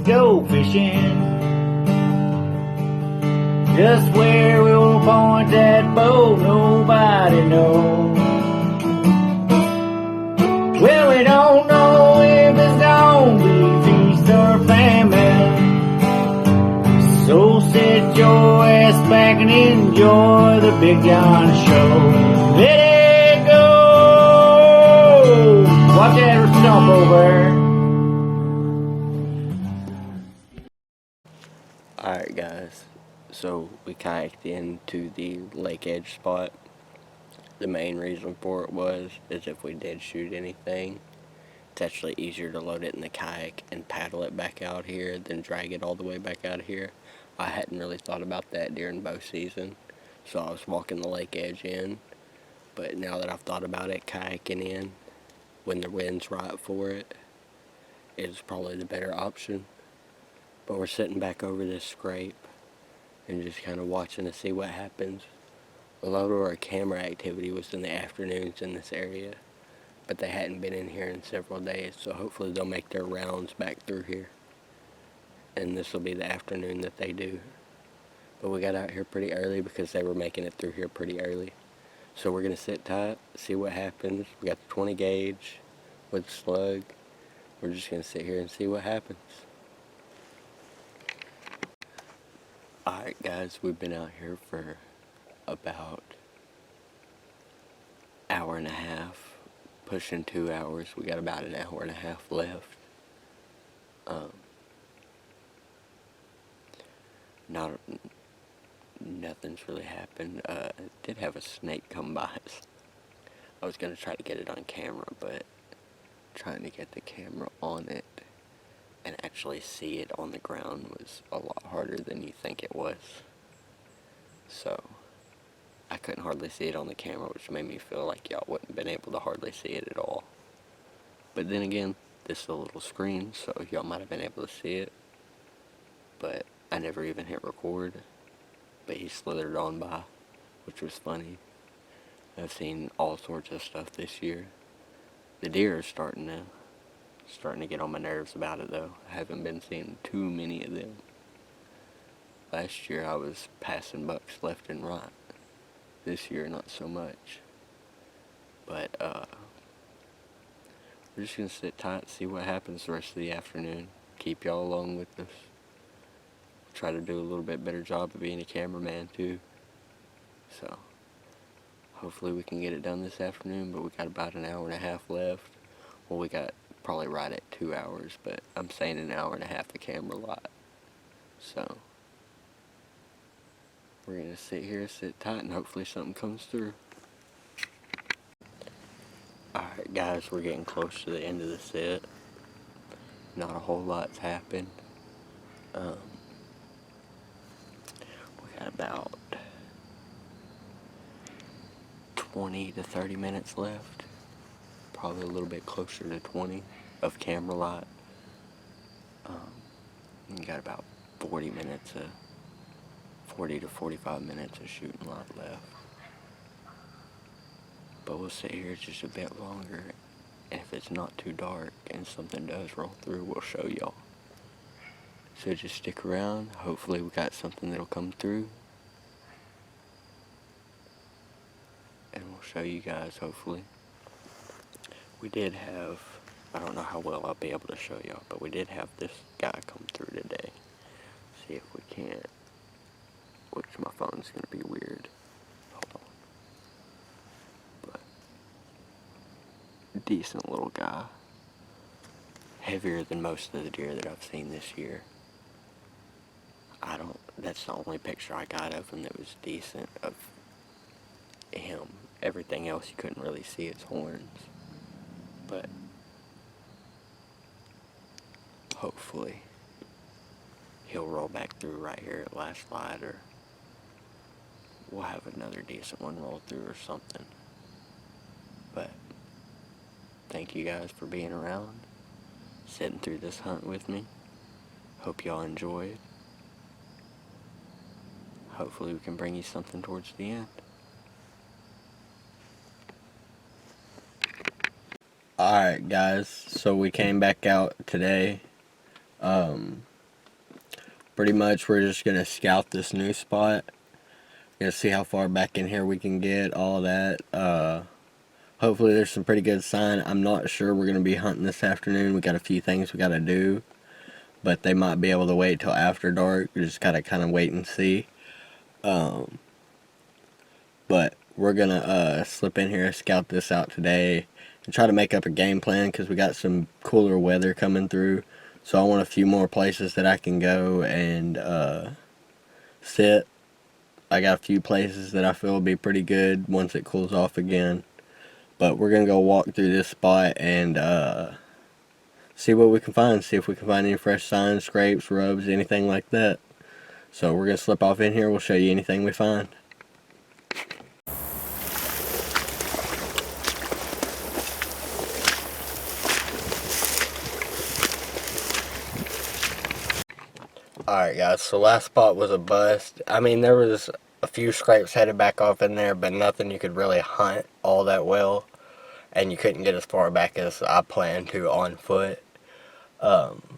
go fishing. Just where we'll point that boat, nobody knows. Well, we don't know if it's gonna be feast or famine. So sit your ass back and enjoy the Big John Show. Let it go! Watch that stump over. Alright guys, so we kayaked into the lake edge spot. The main reason for it is if we did shoot anything, it's actually easier to load it in the kayak and paddle it back out here than drag it all the way back out of here. I hadn't really thought about that during bow season, so I was walking the lake edge in, but now that I've thought about it, kayaking in when the wind's right for it is probably the better option. But we're sitting back over this scrape and just kind of watching to see what happens. A lot of our camera activity was in the afternoons in this area, but they hadn't been in here in several days, so hopefully they'll make their rounds back through here. And this will be the afternoon that they do. But we got out here pretty early because they were making it through here pretty early. So we're going to sit tight, see what happens. We got the 20 gauge with slug. We're just going to sit here and see what happens. Alright guys, we've been out here for about hour and a half, pushing 2 hours. We got about an hour and a half left. Nothing's really happened. Did have a snake come by us. I was going to try to get it on camera, but trying to get the camera on it and actually see it on the ground was a lot harder than you think it was. So I couldn't hardly see it on the camera, which made me feel like y'all wouldn't have been able to hardly see it at all. But then again, this is a little screen, so y'all might have been able to see it. But I never even hit record. But he slithered on by, which was funny. I've seen all sorts of stuff this year. The deer are starting to get on my nerves about it though. I haven't been seeing too many of them. Last year I was passing bucks left and right. This year not so much. But we're just gonna sit tight, see what happens the rest of the afternoon. Keep y'all along with us. Try to do a little bit better job of being a cameraman too. So hopefully we can get it done this afternoon, but we got about an hour and a half left. Well, we got probably right at 2 hours, but I'm saying an hour and a half of camera lot. So we're gonna sit here, sit tight, and hopefully something comes through. Alright guys, we're getting close to the end of the set. Not a whole lot's happened. We got about 20 to 30 minutes left. Probably a little bit closer to 20 of camera light. We got about 40 to 45 minutes of shooting light left. But we'll sit here just a bit longer, and if it's not too dark and something does roll through, we'll show y'all. So just stick around. Hopefully we got something that'll come through. And we'll show you guys, hopefully. We did have, I don't know how well I'll be able to show y'all, but we did have this guy come through today. See if we can't, which my phone's going to be weird. Hold on. But, decent little guy. Heavier than most of the deer that I've seen this year. That's the only picture I got of him that was decent of him. Everything else you couldn't really see his horns. But hopefully he'll roll back through right here at last light, or we'll have another decent one roll through or something. But thank you guys for being around, sitting through this hunt with me. Hope y'all enjoyed. Hopefully we can bring you something towards the end. Alright guys, so we came back out today. pretty much we're just gonna scout this new spot. Gonna see how far back in here we can get, all that. Hopefully there's some pretty good sign. I'm not sure we're gonna be hunting this afternoon. We got a few things we gotta do, but they might be able to wait till after dark. We just gotta kind of wait and see. But we're gonna slip in here, scout this out today, and try to make up a game plan because we got some cooler weather coming through. So I want a few more places that I can go and sit. I got a few places that I feel will be pretty good once it cools off again. But we're gonna go walk through this spot and see what we can find. See if we can find any fresh signs, scrapes, rubs, anything like that. So we're gonna slip off in here. We'll show you anything we find. Alright guys, so last spot was a bust. I mean, there was a few scrapes headed back off in there, but nothing you could really hunt all that well. And you couldn't get as far back as I planned to on foot.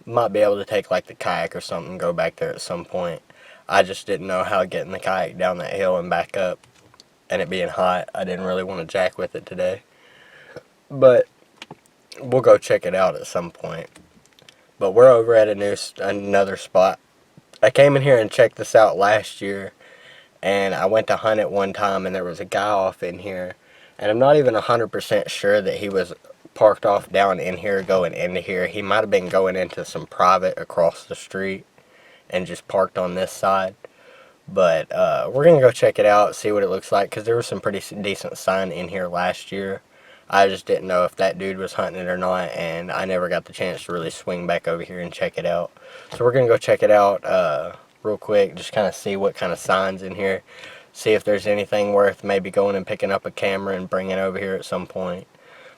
Might be able to take like the kayak or something and go back there at some point. I just didn't know how getting the kayak down that hill and back up, and it being hot, I didn't really want to jack with it today. But we'll go check it out at some point. But we're over at another spot. I came in here and checked this out last year, and I went to hunt it one time, and there was a guy off in here, and I'm not even 100% sure that he was parked off down in here going into here. He might have been going into some private across the street and just parked on this side. But we're going to go check it out, see what it looks like, because there was some pretty decent sign in here last year. I just didn't know if that dude was hunting it or not, and I never got the chance to really swing back over here and check it out. So we're going to go check it out real quick, just kind of see what kind of signs in here, see if there's anything worth maybe going and picking up a camera and bringing it over here at some point.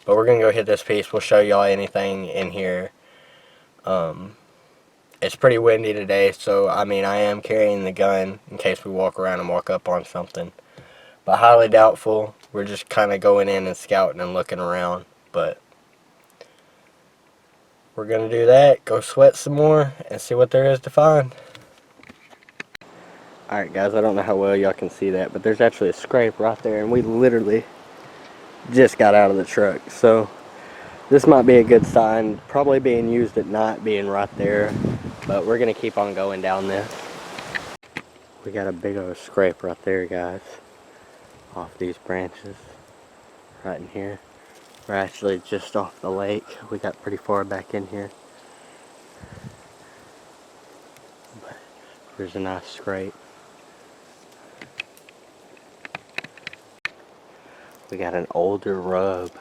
But we're going to go hit this piece. We'll show y'all anything in here. It's pretty windy today, so I mean, I am carrying the gun in case we walk around and walk up on something. But highly doubtful. We're just kind of going in and scouting and looking around. But we're going to do that, go sweat some more, and see what there is to find. Alright guys, I don't know how well y'all can see that, but there's actually a scrape right there, and we literally just got out of the truck. So this might be a good sign, probably being used at night, being right there. But we're going to keep on going down this. We got a big old scrape right there, guys. Off these branches right in here. We're actually just off the lake. We got pretty far back in here, but there's a nice scrape. We got an older rub,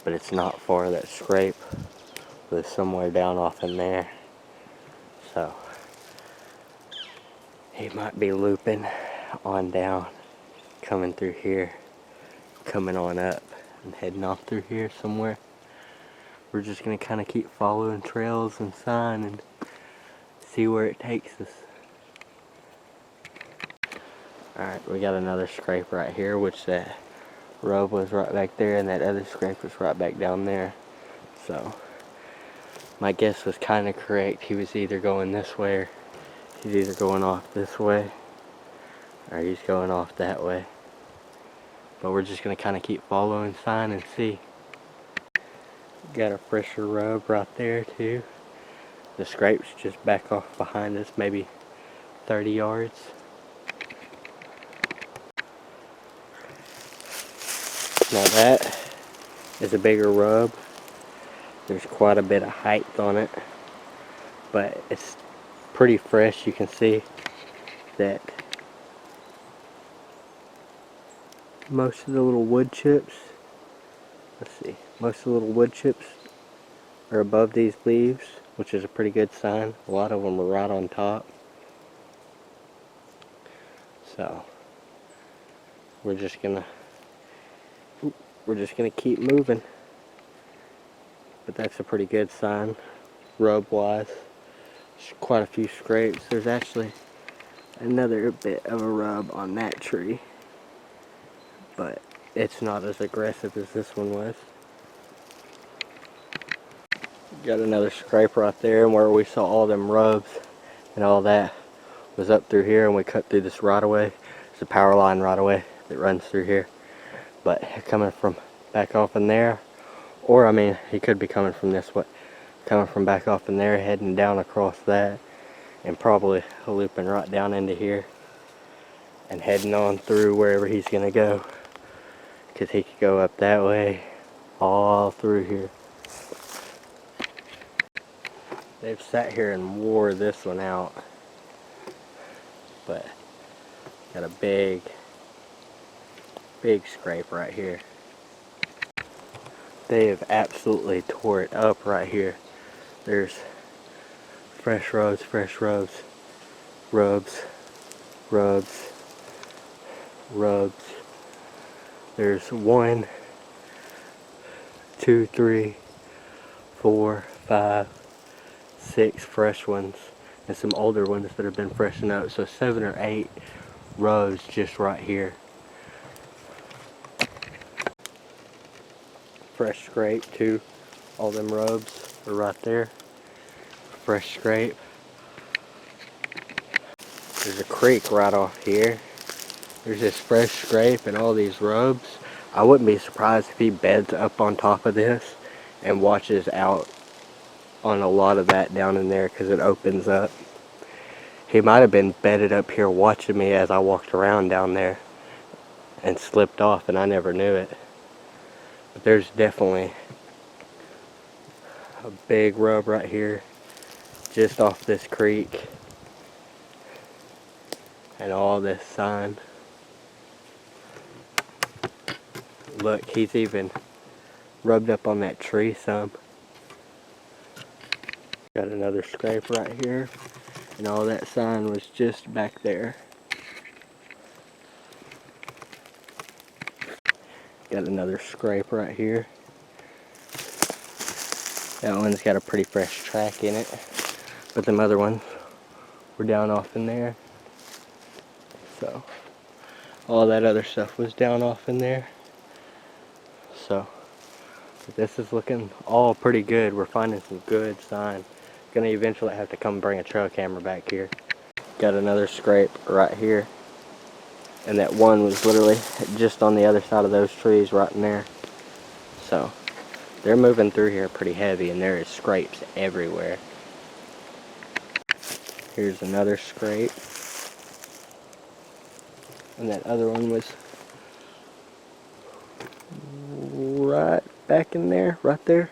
but it's not far. That scrape was somewhere down off in there, so he might be looping on down, coming through here, coming on up and heading off through here somewhere. We're just gonna kind of keep following trails and sign and see where it takes us. Alright, we got another scrape right here, which that rub was right back there, and that other scrape was right back down there. So my guess was kind of correct. He was either going this way, or he's either going off this way, or he's going off that way. But we're just going to kind of keep following sign and see. Got a fresher rub right there too. The scrape's just back off behind us, maybe 30 yards. Now that is a bigger rub. There's quite a bit of height on it, but it's pretty fresh. You can see that most of the little wood chips, most of the little wood chips are above these leaves, which is a pretty good sign. A lot of them are right on top. So we're just gonna keep moving. But that's a pretty good sign, rub wise. There's quite a few scrapes. There's actually another bit of a rub on that tree, but it's not as aggressive as this one was. Got another scrape right there, and where we saw all them rubs and all that, was up through here, and we cut through this right away. It's a power line right away that runs through here. But coming from back off in there, or I mean, he could be coming from this way, coming from back off in there, heading down across that, and probably looping right down into here, and heading on through wherever he's gonna go, because he could go up that way, all through here. They've sat here and wore this one out, but got a big scrape right here. They have absolutely tore it up right here. There's fresh rubs, rubs. There's 1, 2, 3, 4, 5, 6 fresh ones, and some older ones that have been freshened up. So 7 or 8 rows just right here. Fresh scrape too. All them rubs are right there. Fresh scrape. There's a creek right off here. There's this fresh scrape and all these rubs. I wouldn't be surprised if he beds up on top of this and watches out on a lot of that down in there, because it opens up. He might have been bedded up here watching me as I walked around down there and slipped off, and I never knew it. But there's definitely a big rub right here just off this creek, and all this sign. Look, he's even rubbed up on that tree some. Got another scrape right here, and all that sign was just back there. Got another scrape right here. That one's got a pretty fresh track in it, but them other ones were down off in there. So all that other stuff was down off in there. So this is looking all pretty good. We're finding some good sign. Gonna eventually have to come bring a trail camera back here. Got another scrape right here, and that one was literally just on the other side of those trees right in there. So they're moving through here pretty heavy, and there is scrapes everywhere. Here's another scrape, and that other one was right back in there, right there,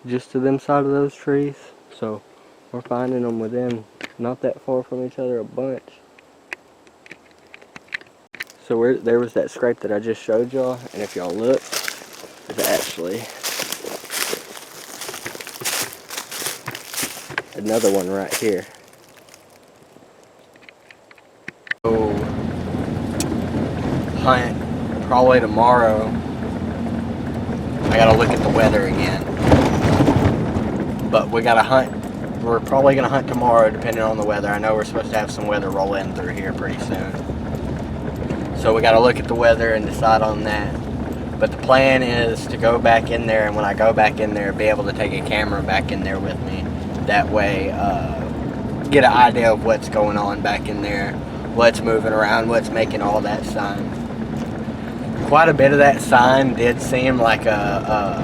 just to them side of those trees. So we're finding them within not that far from each other, a bunch. So there was that scrape that I just showed y'all, and if y'all look, there's actually another one right here. So hunt probably tomorrow. I gotta look at the weather again, but we gotta hunt. We're probably gonna hunt tomorrow depending on the weather. I know we're supposed to have some weather roll in through here pretty soon, so we gotta look at the weather and decide on that. But the plan is to go back in there, and when I go back in there, be able to take a camera back in there with me. That way, get an idea of what's going on back in there, what's moving around, what's making all that sign. Quite a bit of that sign did seem like a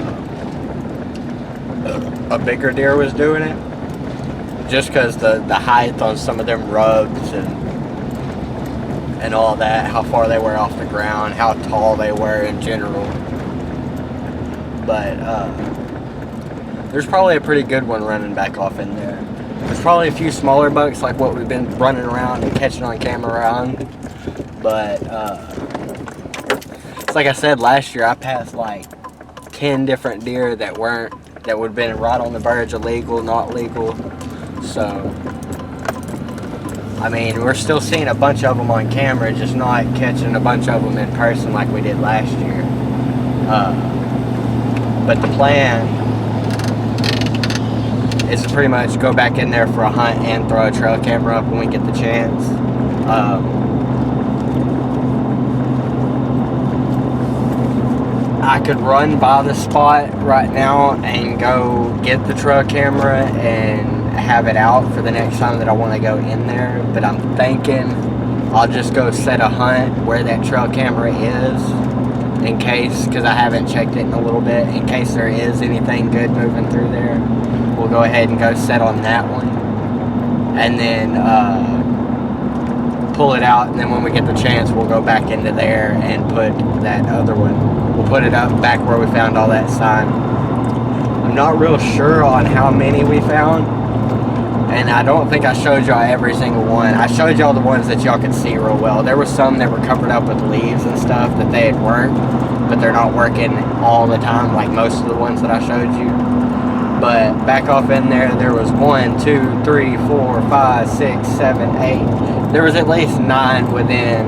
bigger deer was doing it, just because the height on some of them rubs and all that, how far they were off the ground, how tall they were in general. But there's probably a pretty good one running back off in there. There's probably a few smaller bucks like what we've been running around and catching on camera on, but it's like I said last year, I passed like 10 different deer that would have been right on the verge of legal, not legal. So I mean, we're still seeing a bunch of them on camera, just not catching a bunch of them in person like we did last year. But the plan is to pretty much go back in there for a hunt and throw a trail camera up when we get the chance. I could run by the spot right now and go get the trail camera and have it out for the next time that I want to go in there, but I'm thinking I'll just go set a hunt where that trail camera is, in case, because I haven't checked it in a little bit, in case there is anything good moving through there. We'll go ahead and go set on that one, and then pull it out, and then when we get the chance, we'll go back into there and put that other one. We'll put it up back where we found all that sign. I'm not real sure on how many we found, and I don't think I showed y'all every single one. I showed y'all the ones that y'all could see real well. There were some that were covered up with leaves and stuff that they had worked, but they're not working all the time like most of the ones that I showed you. But back off in there, there was 1, 2, 3, 4, 5, 6, 7, 8. There was at least 9 within,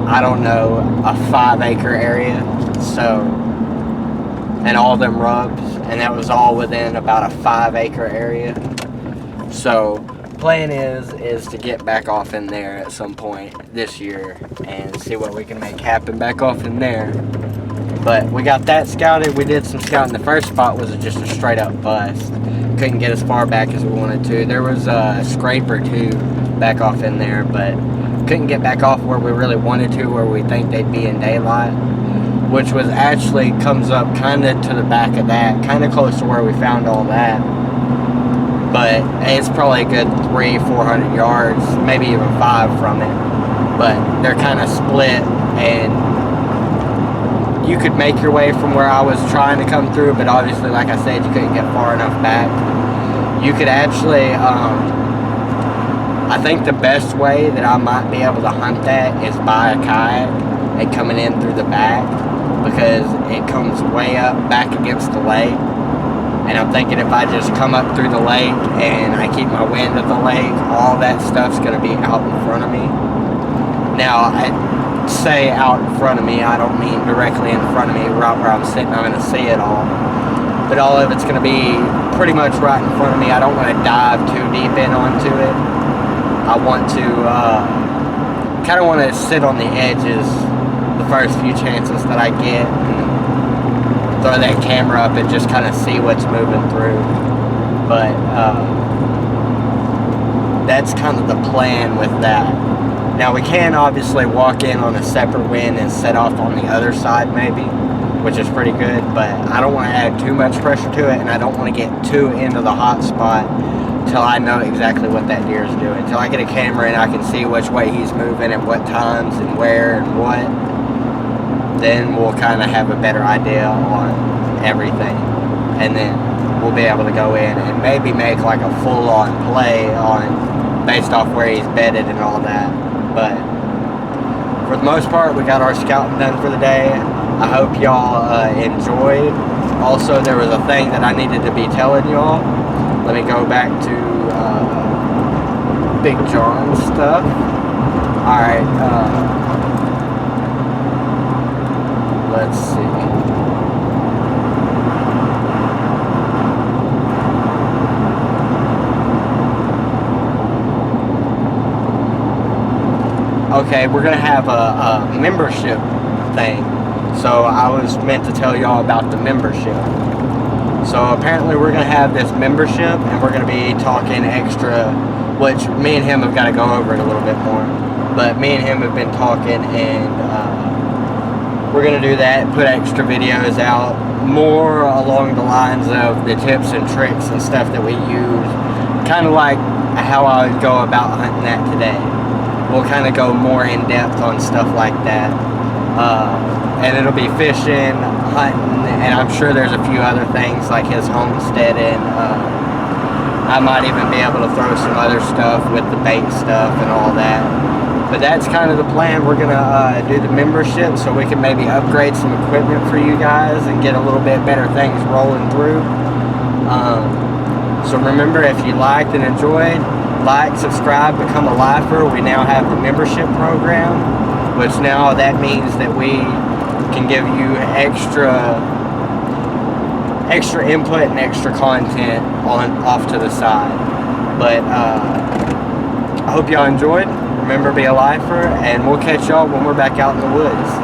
I don't know, a 5-acre area. So, and all of them rubs, and that was all within about a 5-acre area. So, plan is to get back off in there at some point this year and see what we can make happen back off in there. But we got that scouted. We did some scouting. The first spot was just a straight up bust. Couldn't get as far back as we wanted to. There was a scrape or two back off in there, but couldn't get back off where we really wanted to, where we think they'd be in daylight, which was actually comes up kind of to the back of that, kind of close to where we found all that. But it's probably a good 300-400 yards, maybe even 5 from it. But they're kind of split, and you could make your way from where I was trying to come through, but obviously, like I said, you couldn't get far enough back. You could actually, I think the best way that I might be able to hunt that is by a kayak and coming in through the back, because it comes way up back against the lake. And I'm thinking if I just come up through the lake and I keep my wind at the lake, all that stuff's going to be out in front of me. Now, I say out in front of me, I don't mean directly in front of me, right where I'm sitting, I'm going to see it all. But all of it's going to be pretty much right in front of me. I don't want to dive too deep in onto it. I want to, kind of want to sit on the edges the first few chances that I get, and throw that camera up and just kind of see what's moving through. But that's kind of the plan with that. Now we can obviously walk in on a separate wind and set off on the other side maybe, which is pretty good, but I don't want to add too much pressure to it, and I don't want to get too into the hot spot till I know exactly what that deer is doing. Till I get a camera and I can see which way he's moving at what times and where and what, then we'll kind of have a better idea on everything, and then we'll be able to go in and maybe make like a full-on play on based off where he's bedded and all that. But for the most part, we got our scouting done for the day. I hope y'all enjoyed. Also, there was a thing that I needed to be telling y'all. Let me go back to Big John's stuff. Alright, let's see. Okay, we're gonna have a membership thing. So I was meant to tell y'all about the membership. So apparently we're gonna have this membership, and we're gonna be talking extra, which me and him have got to go over it a little bit more. But me and him have been talking, and we're gonna do that, put extra videos out, more along the lines of the tips and tricks and stuff that we use, kind of like how I would go about hunting that today. We'll kind of go more in depth on stuff like that, and it'll be fishing, hunting, and I'm sure there's a few other things like his homesteading. I might even be able to throw some other stuff with the bait stuff and all that. But that's kind of the plan. We're gonna do the membership so we can maybe upgrade some equipment for you guys and get a little bit better things rolling through. So remember, if you liked and enjoyed, like, subscribe, become a lifer. We now have the membership program, which now that means that we can give you extra input and extra content off to the side. But I hope y'all enjoyed. Remember, be a lifer, and we'll catch y'all when we're back out in the woods.